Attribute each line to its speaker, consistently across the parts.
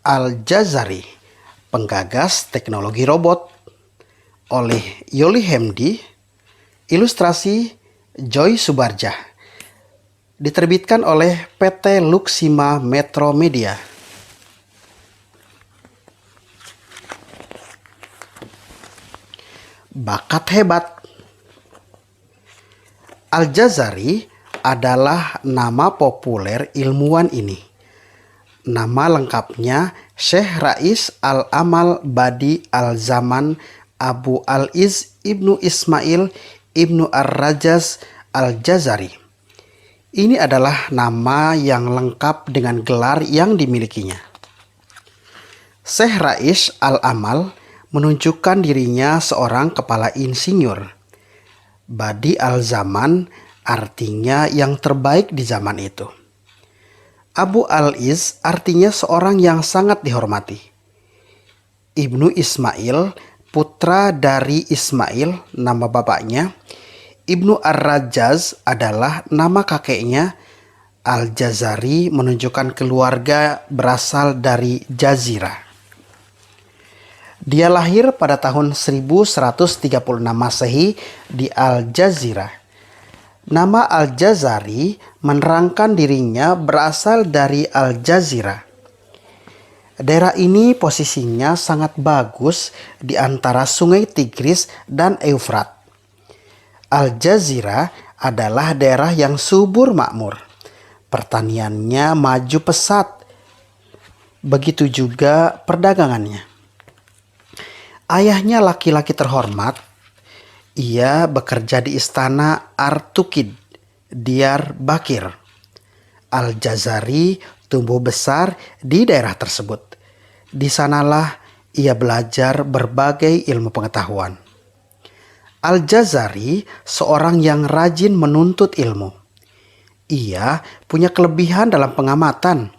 Speaker 1: Al-Jazari, penggagas teknologi robot, oleh Yoli Hemdi, ilustrasi Joy Subarjah, diterbitkan oleh PT Luxima Metro Media. Bakat hebat. Al-Jazari adalah nama populer ilmuwan ini. Nama lengkapnya Syekh Rais Al-Amal Badi Al-Zaman Abu Al-Iz Ibnu Ismail Ibnu Ar-Rajaz Al-Jazari. Ini adalah nama yang lengkap dengan gelar yang dimilikinya. Syekh Rais Al-Amal menunjukkan dirinya seorang kepala insinyur. Badi Al-Zaman artinya yang terbaik di zaman itu. Abu Al-Iz artinya seorang yang sangat dihormati. Ibnu Ismail, putra dari Ismail, nama bapaknya. Ibnu Ar-Rajaz adalah nama kakeknya. Al-Jazari menunjukkan keluarga berasal dari Jazirah. Dia lahir pada tahun 1136 Masehi di Al-Jazirah. Nama Al-Jazari menerangkan dirinya berasal dari Al-Jazirah. Daerah ini posisinya sangat bagus di antara sungai Tigris dan Eufrat. Al-Jazirah adalah daerah yang subur makmur. Pertaniannya maju pesat. Begitu juga perdagangannya. Ayahnya laki-laki terhormat. Ia bekerja di istana Artukid, Diyarbakir. Al-Jazari tumbuh besar di daerah tersebut. Di sanalah ia belajar berbagai ilmu pengetahuan. Al-Jazari seorang yang rajin menuntut ilmu. Ia punya kelebihan dalam pengamatan.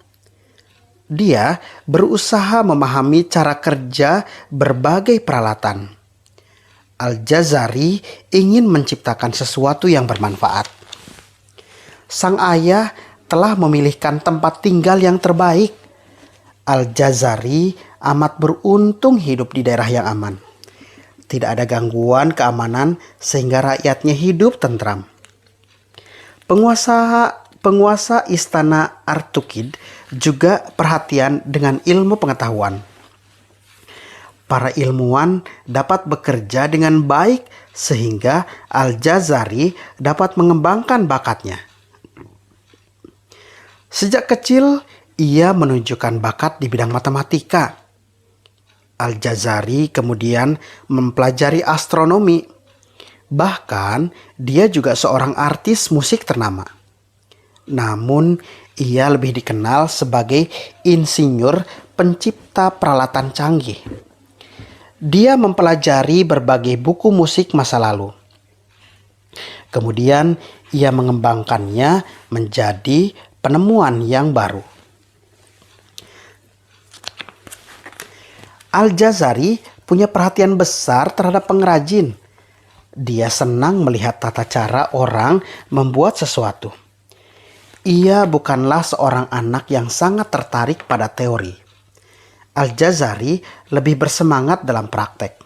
Speaker 1: Dia berusaha memahami cara kerja berbagai peralatan. Al-Jazari ingin menciptakan sesuatu yang bermanfaat. Sang ayah telah memilihkan tempat tinggal yang terbaik. Al-Jazari amat beruntung hidup di daerah yang aman. Tidak ada gangguan keamanan sehingga rakyatnya hidup tentram. Penguasa istana Artukid juga perhatian dengan ilmu pengetahuan. Para ilmuwan dapat bekerja dengan baik sehingga Al-Jazari dapat mengembangkan bakatnya. Sejak kecil ia menunjukkan bakat di bidang matematika. Al-Jazari kemudian mempelajari astronomi. Bahkan dia juga seorang artis musik ternama. Namun ia lebih dikenal sebagai insinyur pencipta peralatan canggih. Dia mempelajari berbagai buku musik masa lalu. Kemudian ia mengembangkannya menjadi penemuan yang baru. Al-Jazari punya perhatian besar terhadap pengrajin. Dia senang melihat tata cara orang membuat sesuatu. Ia bukanlah seorang anak yang sangat tertarik pada teori. Al-Jazari lebih bersemangat dalam praktek.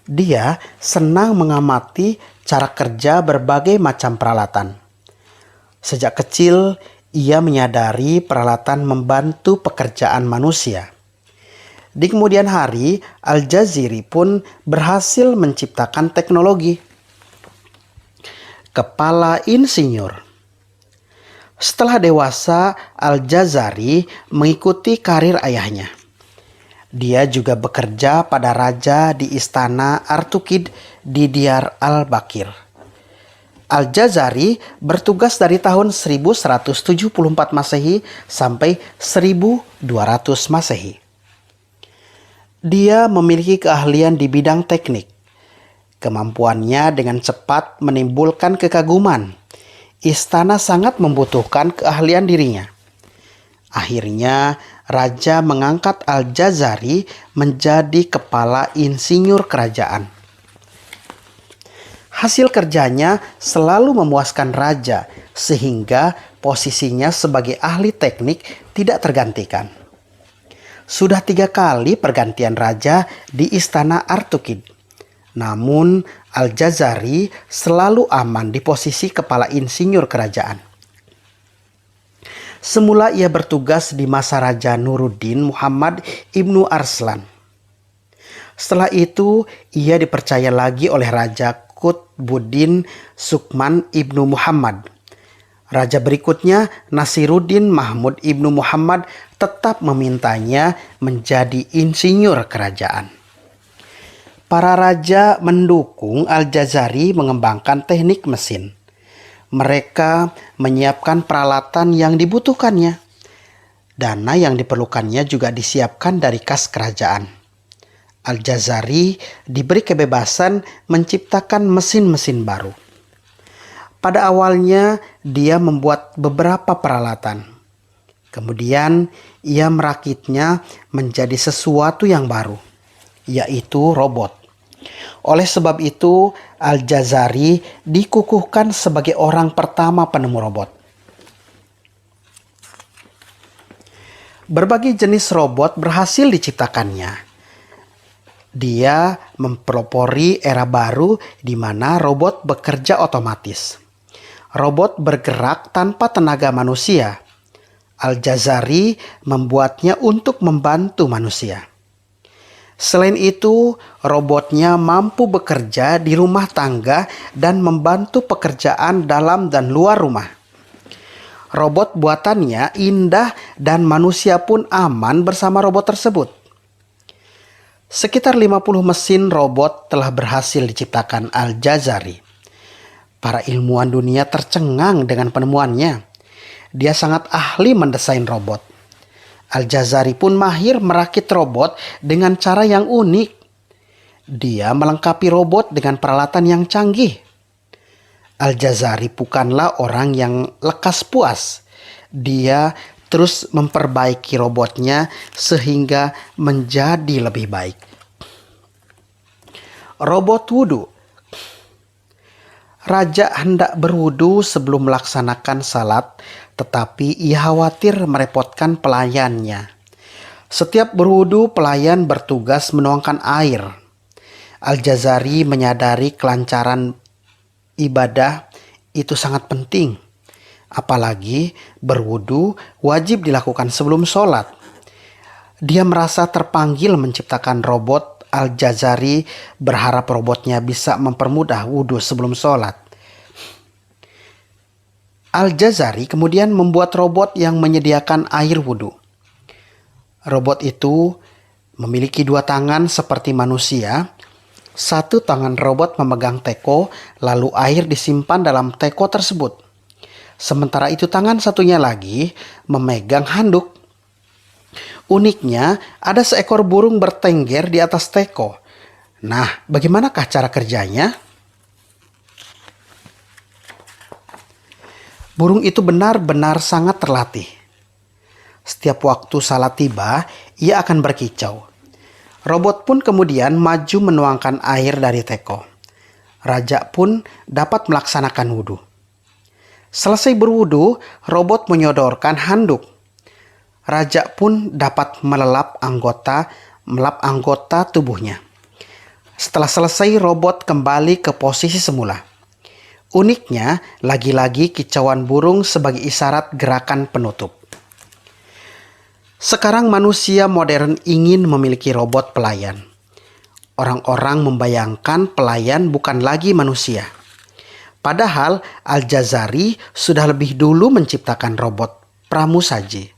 Speaker 1: Dia senang mengamati cara kerja berbagai macam peralatan. Sejak kecil, ia menyadari peralatan membantu pekerjaan manusia. Di kemudian hari, Al-Jazari pun berhasil menciptakan teknologi. Kepala insinyur. Setelah dewasa, Al-Jazari mengikuti karir ayahnya. Dia juga bekerja pada raja di istana Artukid di Diyar al-Bakir. Al-Jazari bertugas dari tahun 1174 Masehi sampai 1200 Masehi. Dia memiliki keahlian di bidang teknik. Kemampuannya dengan cepat menimbulkan kekaguman. Istana sangat membutuhkan keahlian dirinya. Akhirnya, raja mengangkat Al-Jazari menjadi kepala insinyur kerajaan. Hasil kerjanya selalu memuaskan raja, sehingga posisinya sebagai ahli teknik tidak tergantikan. Sudah 3 kali pergantian raja di istana Artukid. Namun Al-Jazari selalu aman di posisi kepala insinyur kerajaan. Semula ia bertugas di masa Raja Nuruddin Muhammad Ibnu Arslan. Setelah itu ia dipercaya lagi oleh Raja Qutbuddin Sukman Ibnu Muhammad. Raja berikutnya, Nasiruddin Mahmud Ibnu Muhammad, tetap memintanya menjadi insinyur kerajaan. Para raja mendukung Al-Jazari mengembangkan teknik mesin. Mereka menyiapkan peralatan yang dibutuhkannya. Dana yang diperlukannya juga disiapkan dari kas kerajaan. Al-Jazari diberi kebebasan menciptakan mesin-mesin baru. Pada awalnya dia membuat beberapa peralatan. Kemudian ia merakitnya menjadi sesuatu yang baru, yaitu robot. Oleh sebab itu, Al-Jazari dikukuhkan sebagai orang pertama penemu robot. Berbagai jenis robot berhasil diciptakannya. Dia mempelopori era baru di mana robot bekerja otomatis. Robot bergerak tanpa tenaga manusia. Al-Jazari membuatnya untuk membantu manusia. Selain itu, robotnya mampu bekerja di rumah tangga dan membantu pekerjaan dalam dan luar rumah. Robot buatannya indah dan manusia pun aman bersama robot tersebut. Sekitar 50 mesin robot telah berhasil diciptakan Al-Jazari. Para ilmuwan dunia tercengang dengan penemuannya. Dia sangat ahli mendesain robot. Al-Jazari pun mahir merakit robot dengan cara yang unik. Dia melengkapi robot dengan peralatan yang canggih. Al-Jazari bukanlah orang yang lekas puas. Dia terus memperbaiki robotnya sehingga menjadi lebih baik. Robot wudhu. Raja hendak berwudu sebelum melaksanakan salat, tetapi ia khawatir merepotkan pelayannya. Setiap berwudu, pelayan bertugas menuangkan air. Al-Jazari menyadari kelancaran ibadah itu sangat penting. Apalagi berwudu wajib dilakukan sebelum sholat. Dia merasa terpanggil menciptakan robot. Al-Jazari berharap robotnya bisa mempermudah wudhu sebelum sholat. Al-Jazari kemudian membuat robot yang menyediakan air wudhu. Robot itu memiliki 2 tangan seperti manusia. 1 tangan robot memegang teko, lalu air disimpan dalam teko tersebut. Sementara itu tangan satunya lagi memegang handuk. Uniknya, ada seekor burung bertengger di atas teko. Nah, bagaimanakah cara kerjanya? Burung itu benar-benar sangat terlatih. Setiap waktu salat tiba, ia akan berkicau. Robot pun kemudian maju menuangkan air dari teko. Raja pun dapat melaksanakan wudhu. Selesai berwudhu, robot menyodorkan handuk. Raja pun dapat melap anggota tubuhnya. Setelah selesai, robot kembali ke posisi semula. Uniknya, lagi-lagi kicauan burung sebagai isyarat gerakan penutup. Sekarang manusia modern ingin memiliki robot pelayan. Orang-orang membayangkan pelayan bukan lagi manusia. Padahal Al-Jazari sudah lebih dulu menciptakan robot pramusaji.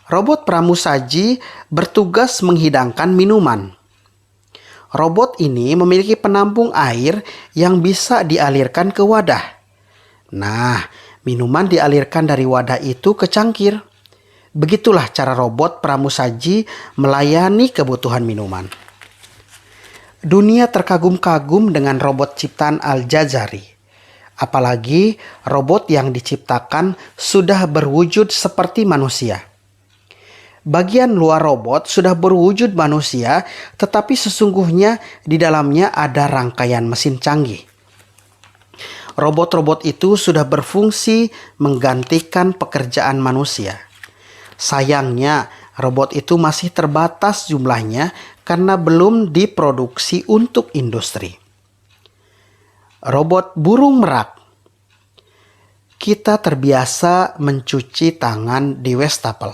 Speaker 1: Robot pramusaji bertugas menghidangkan minuman. Robot ini memiliki penampung air yang bisa dialirkan ke wadah. Nah, minuman dialirkan dari wadah itu ke cangkir. Begitulah cara robot pramusaji melayani kebutuhan minuman. Dunia terkagum-kagum dengan robot ciptaan Al-Jazari. Apalagi robot yang diciptakan sudah berwujud seperti manusia. Bagian luar robot sudah berwujud manusia, tetapi sesungguhnya di dalamnya ada rangkaian mesin canggih. Robot-robot itu sudah berfungsi menggantikan pekerjaan manusia. Sayangnya, Robot itu masih terbatas jumlahnya karena belum diproduksi untuk industri. Robot burung merak. Kita terbiasa mencuci tangan di wastafel.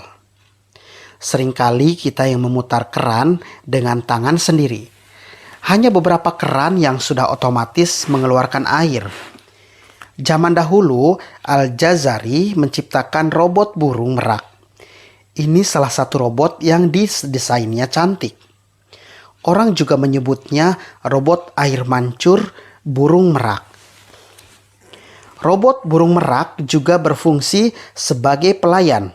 Speaker 1: Seringkali kita yang memutar keran dengan tangan sendiri. Hanya beberapa keran yang sudah otomatis mengeluarkan air. Zaman dahulu, Al-Jazari menciptakan robot burung merak. Ini salah satu robot yang desainnya cantik. Orang juga menyebutnya robot air mancur burung merak. Robot burung merak juga berfungsi sebagai pelayan.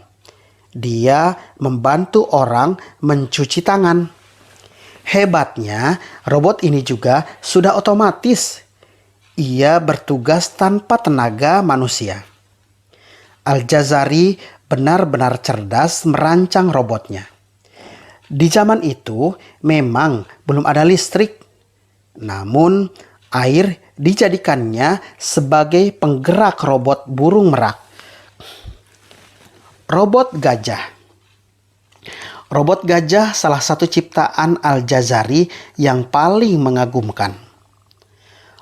Speaker 1: Dia membantu orang mencuci tangan. Hebatnya, robot ini juga sudah otomatis. Ia bertugas tanpa tenaga manusia. Al-Jazari benar-benar cerdas merancang robotnya. Di zaman itu memang belum ada listrik. Namun, air dijadikannya sebagai penggerak robot burung merak. Robot gajah. Robot gajah salah satu ciptaan Al-Jazari yang paling mengagumkan.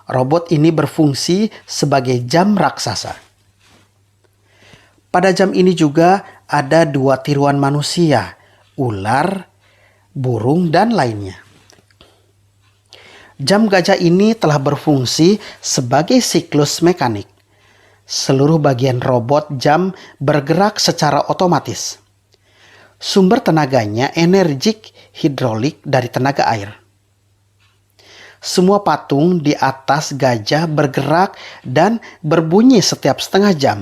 Speaker 1: Robot ini berfungsi sebagai jam raksasa. Pada jam ini juga ada 2 tiruan manusia, ular, burung, dan lainnya. Jam gajah ini telah berfungsi sebagai siklus mekanik. Seluruh bagian robot jam bergerak secara otomatis. Sumber tenaganya energik hidrolik dari tenaga air. Semua patung di atas gajah bergerak dan berbunyi setiap setengah jam.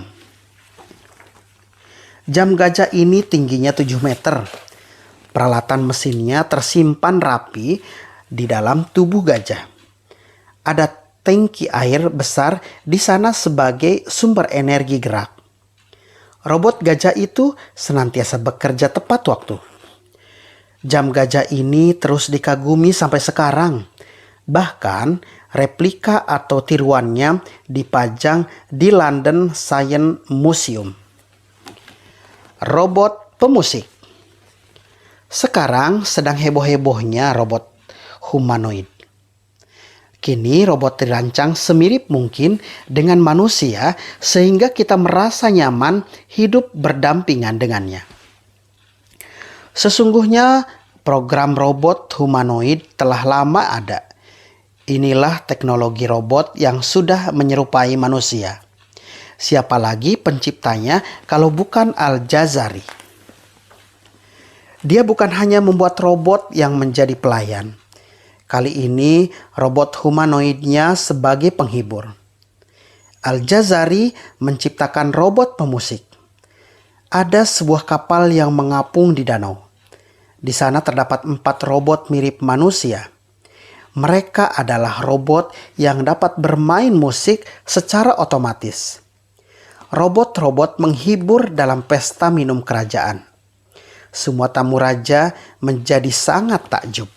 Speaker 1: Jam gajah ini tingginya 7 meter. Peralatan mesinnya tersimpan rapi di dalam tubuh gajah. Ada tangki air besar di sana sebagai sumber energi gerak. Robot gajah itu senantiasa bekerja tepat waktu. Jam gajah ini terus dikagumi sampai sekarang. Bahkan replika atau tiruannya dipajang di London Science Museum. Robot pemusik. Sekarang sedang heboh-hebohnya robot humanoid. Kini robot dirancang semirip mungkin dengan manusia sehingga kita merasa nyaman hidup berdampingan dengannya. Sesungguhnya program robot humanoid telah lama ada. Inilah teknologi robot yang sudah menyerupai manusia. Siapa lagi penciptanya kalau bukan Al-Jazari? Dia bukan hanya membuat robot yang menjadi pelayan. Kali ini robot humanoidnya sebagai penghibur. Al-Jazari menciptakan robot pemusik. Ada sebuah kapal yang mengapung di danau. Di sana terdapat 4 robot mirip manusia. Mereka adalah robot yang dapat bermain musik secara otomatis. Robot-robot menghibur dalam pesta minum kerajaan. Semua tamu raja menjadi sangat takjub.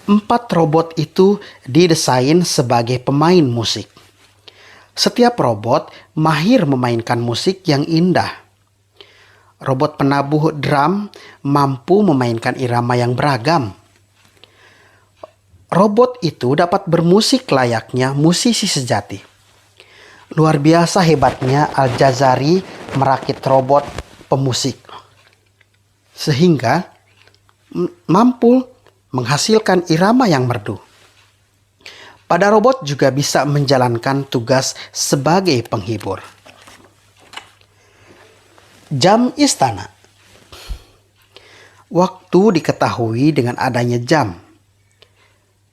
Speaker 1: 4 robot itu didesain sebagai pemain musik. Setiap robot mahir memainkan musik yang indah. Robot penabuh drum mampu memainkan irama yang beragam. Robot itu dapat bermusik layaknya musisi sejati. Luar biasa hebatnya Al-Jazari merakit robot pemusik. Sehingga mampu menghasilkan irama yang merdu. Pada robot juga bisa menjalankan tugas sebagai penghibur. Jam istana. Waktu diketahui dengan adanya jam.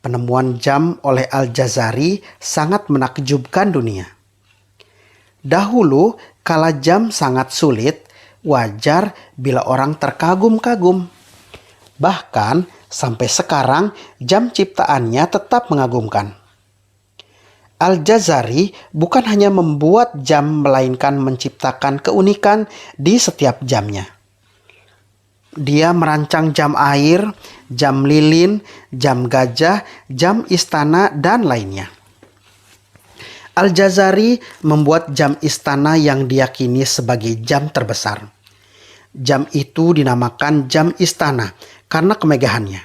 Speaker 1: Penemuan jam oleh Al-Jazari sangat menakjubkan dunia. Dahulu, kala jam sangat sulit, wajar bila orang terkagum-kagum. Bahkan, sampai sekarang jam ciptaannya tetap mengagumkan. Al-Jazari bukan hanya membuat jam melainkan menciptakan keunikan di setiap jamnya. Dia merancang jam air, jam lilin, jam gajah, jam istana, dan lainnya. Al-Jazari membuat jam istana yang diyakini sebagai jam terbesar. Jam itu dinamakan jam istana karena kemegahannya.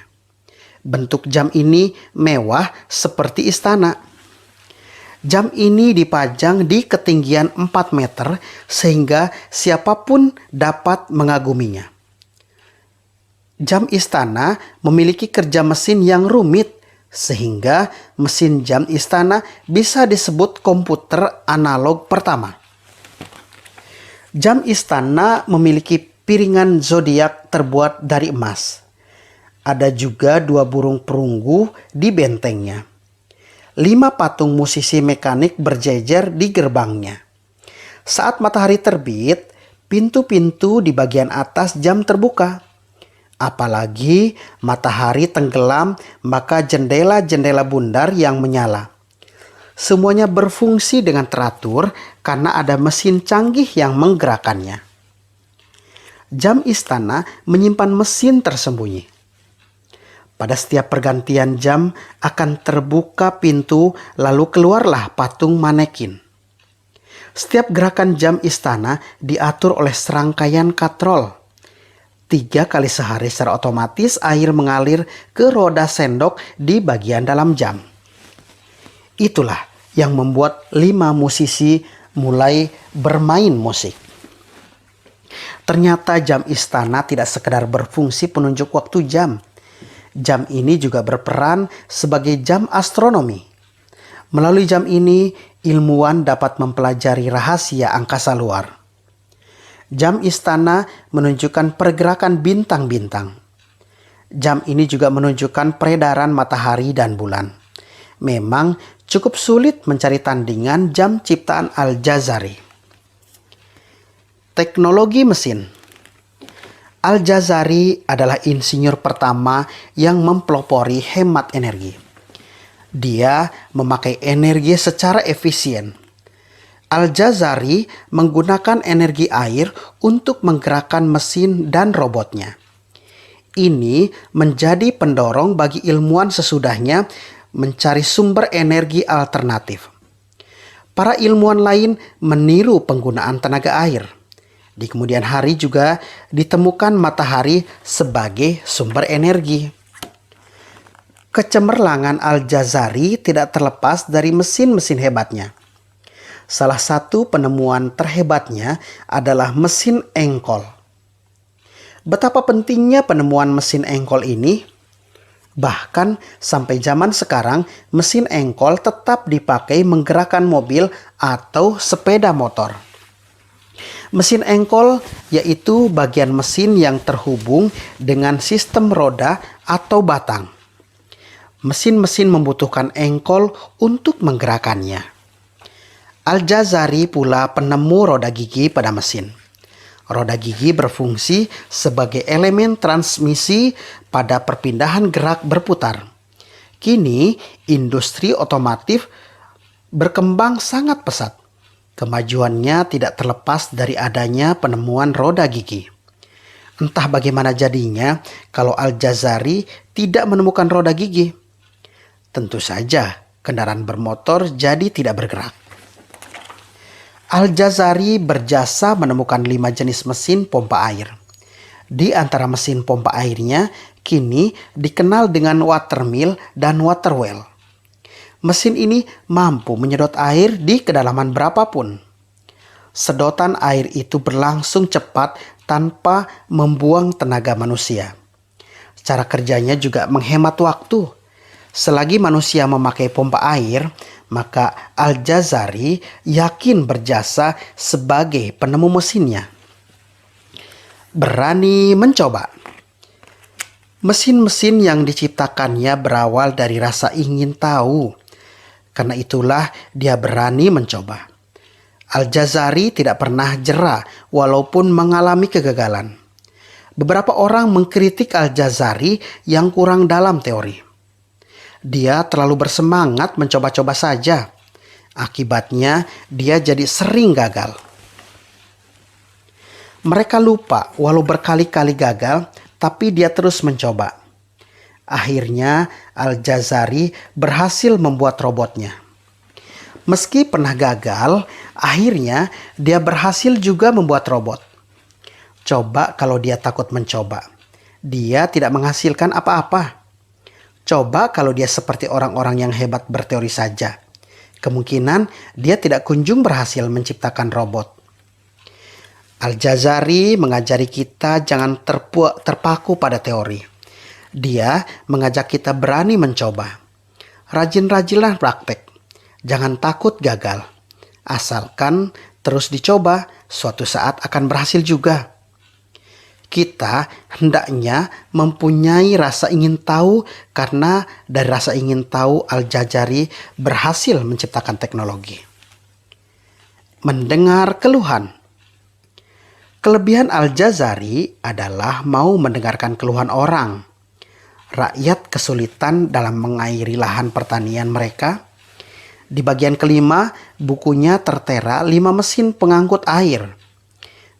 Speaker 1: Bentuk jam ini mewah seperti istana. Jam ini dipajang di ketinggian 4 meter sehingga siapapun dapat mengaguminya. Jam istana memiliki kerja mesin yang rumit sehingga mesin jam istana bisa disebut komputer analog pertama. Jam istana memiliki piringan zodiak terbuat dari emas. Ada juga 2 burung perunggu di bentengnya. 5 patung musisi mekanik berjejer di gerbangnya. Saat matahari terbit, pintu-pintu di bagian atas jam terbuka. Apalagi matahari tenggelam, maka jendela-jendela bundar yang menyala. Semuanya berfungsi dengan teratur karena ada mesin canggih yang menggerakkannya. Jam istana menyimpan mesin tersembunyi. Pada setiap pergantian jam akan terbuka pintu, lalu keluarlah patung manekin. Setiap gerakan jam istana diatur oleh serangkaian katrol. 3 kali sehari secara otomatis air mengalir ke roda sendok di bagian dalam jam. Itulah yang membuat 5 musisi mulai bermain musik. Ternyata jam istana tidak sekedar berfungsi penunjuk waktu jam. Jam ini juga berperan sebagai jam astronomi. Melalui jam ini, ilmuwan dapat mempelajari rahasia angkasa luar. Jam istana menunjukkan pergerakan bintang-bintang. Jam ini juga menunjukkan peredaran matahari dan bulan. Memang cukup sulit mencari tandingan jam ciptaan Al-Jazari. Teknologi mesin. Al-Jazari adalah insinyur pertama yang mempelopori hemat energi. Dia memakai energi secara efisien. Al-Jazari menggunakan energi air untuk menggerakkan mesin dan robotnya. Ini menjadi pendorong bagi ilmuwan sesudahnya mencari sumber energi alternatif. Para ilmuwan lain meniru penggunaan tenaga air. Di kemudian hari juga ditemukan matahari sebagai sumber energi. Kecemerlangan Al-Jazari tidak terlepas dari mesin-mesin hebatnya. Salah satu penemuan terhebatnya adalah mesin engkol. Betapa pentingnya penemuan mesin engkol ini, bahkan sampai zaman sekarang mesin engkol tetap dipakai menggerakkan mobil atau sepeda motor. Mesin engkol yaitu bagian mesin yang terhubung dengan sistem roda atau batang. Mesin-mesin membutuhkan engkol untuk menggerakkannya. Al-Jazari pula penemu roda gigi pada mesin. Roda gigi berfungsi sebagai elemen transmisi pada perpindahan gerak berputar. Kini industri otomotif berkembang sangat pesat. Kemajuannya tidak terlepas dari adanya penemuan roda gigi. Entah bagaimana jadinya kalau Al-Jazari tidak menemukan roda gigi. Tentu saja kendaraan bermotor jadi tidak bergerak. Al-Jazari berjasa menemukan 5 jenis mesin pompa air. Di antara mesin pompa airnya kini dikenal dengan watermill dan water well. Mesin ini mampu menyedot air di kedalaman berapapun. Sedotan air itu berlangsung cepat tanpa membuang tenaga manusia. Cara kerjanya juga menghemat waktu. Selagi manusia memakai pompa air, maka Al-Jazari yakin berjasa sebagai penemu mesinnya. Berani mencoba. Mesin-mesin yang diciptakannya berawal dari rasa ingin tahu. Karena itulah dia berani mencoba. Al-Jazari tidak pernah jera walaupun mengalami kegagalan. Beberapa orang mengkritik Al-Jazari yang kurang dalam teori. Dia terlalu bersemangat mencoba-coba saja. Akibatnya dia jadi sering gagal. Mereka lupa walau berkali-kali gagal, tapi dia terus mencoba. Akhirnya Al-Jazari berhasil membuat robotnya. Meski pernah gagal, akhirnya dia berhasil juga membuat robot. Coba kalau dia takut mencoba. Dia tidak menghasilkan apa-apa. Coba kalau dia seperti orang-orang yang hebat berteori saja. Kemungkinan dia tidak kunjung berhasil menciptakan robot. Al-Jazari mengajari kita jangan terpaku pada teori. Dia mengajak kita berani mencoba. Rajin-rajinlah praktek. Jangan takut gagal. Asalkan terus dicoba, suatu saat akan berhasil juga. Kita hendaknya mempunyai rasa ingin tahu karena dari rasa ingin tahu Al-Jazari berhasil menciptakan teknologi. Mendengar keluhan. Kelebihan Al-Jazari adalah mau mendengarkan keluhan orang. Rakyat kesulitan dalam mengairi lahan pertanian mereka. Di bagian kelima, bukunya tertera 5 mesin pengangkut air.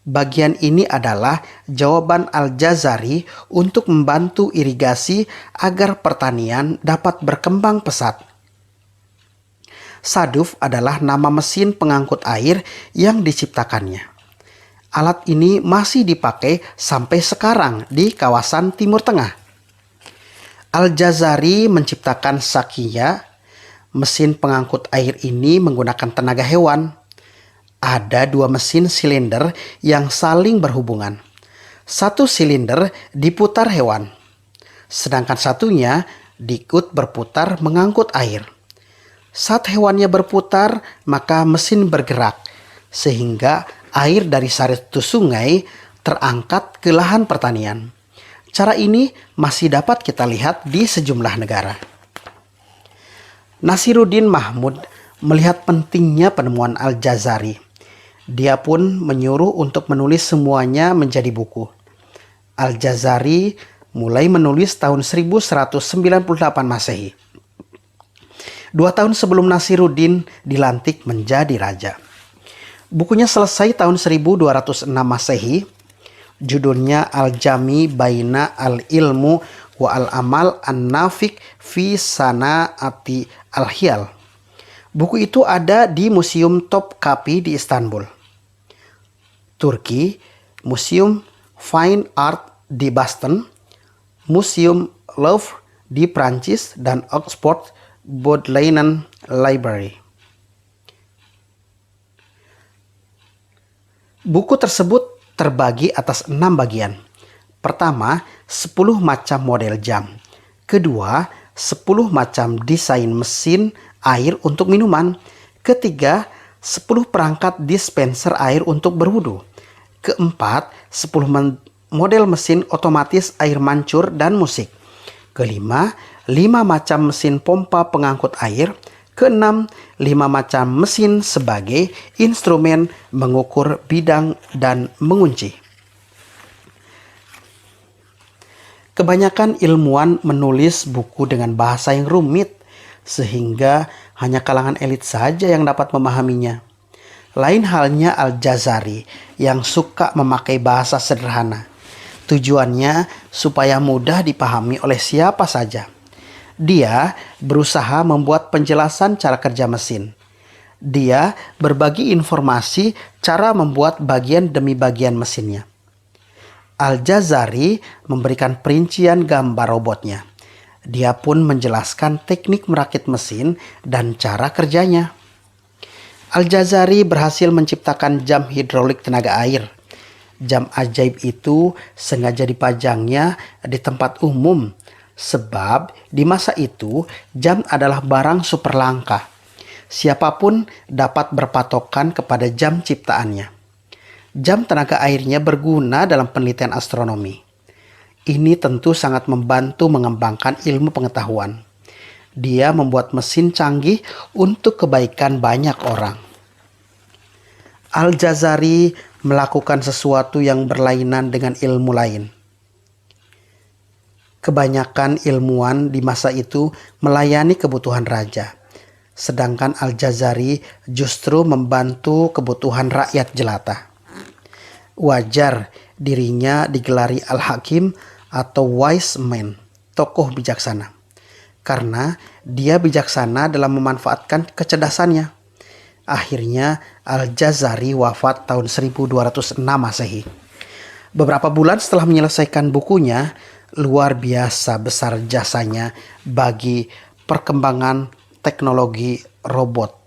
Speaker 1: Bagian ini adalah jawaban Al-Jazari untuk membantu irigasi agar pertanian dapat berkembang pesat. Saduf adalah nama mesin pengangkut air yang diciptakannya. Alat ini masih dipakai sampai sekarang di kawasan Timur Tengah. Al-Jazari menciptakan Sakiya. Mesin pengangkut air ini menggunakan tenaga hewan. Ada 2 mesin silinder yang saling berhubungan. Satu silinder diputar hewan, sedangkan satunya diikut berputar mengangkut air. Saat hewannya berputar, maka mesin bergerak, sehingga air dari satu sungai terangkat ke lahan pertanian. Cara ini masih dapat kita lihat di sejumlah negara. Nasiruddin Mahmud melihat pentingnya penemuan Al-Jazari. Dia pun menyuruh untuk menulis semuanya menjadi buku. Al-Jazari mulai menulis tahun 1198 Masehi. 2 tahun sebelum Nasiruddin dilantik menjadi raja. Bukunya selesai tahun 1206 Masehi. Judulnya Al-Jami Baina Al-Ilmu wa Al-Amal An-Nafiq fi Sana'ati Al-Hiyal. Buku itu ada di Museum Topkapi di Istanbul, Turki, Museum Fine Art di Boston, Museum Louvre di Prancis, dan Oxford Bodleian Library. Buku tersebut terbagi atas 6 bagian. Pertama, 10 macam model jam. Kedua, 10 macam desain mesin air untuk minuman. Ketiga, 10 perangkat dispenser air untuk berwudu. Keempat, 10 model mesin otomatis air mancur dan musik. Kelima, 5 macam mesin pompa pengangkut air. Keenam, 5 macam mesin sebagai instrumen mengukur bidang dan mengunci. Kebanyakan ilmuwan menulis buku dengan bahasa yang rumit, sehingga hanya kalangan elit saja yang dapat memahaminya. Lain halnya Al-Jazari yang suka memakai bahasa sederhana. Tujuannya supaya mudah dipahami oleh siapa saja. Dia berusaha membuat penjelasan cara kerja mesin. Dia berbagi informasi cara membuat bagian demi bagian mesinnya. Al-Jazari memberikan perincian gambar robotnya. Dia pun menjelaskan teknik merakit mesin dan cara kerjanya. Al-Jazari berhasil menciptakan jam hidrolik tenaga air. Jam ajaib itu sengaja dipajangnya di tempat umum, sebab di masa itu jam adalah barang super langka. Siapapun dapat berpatokan kepada jam ciptaannya. Jam tenaga airnya berguna dalam penelitian astronomi. Ini tentu sangat membantu mengembangkan ilmu pengetahuan. Dia membuat mesin canggih untuk kebaikan banyak orang. Al-Jazari melakukan sesuatu yang berlainan dengan ilmu lain. Kebanyakan ilmuwan di masa itu melayani kebutuhan raja, sedangkan Al-Jazari justru membantu kebutuhan rakyat jelata. Wajar dirinya digelari Al-Hakim atau wise man, tokoh bijaksana, karena dia bijaksana dalam memanfaatkan kecerdasannya. Akhirnya Al-Jazari wafat tahun 1206 Masehi. Beberapa bulan setelah menyelesaikan bukunya, luar biasa besar jasanya bagi perkembangan teknologi robot.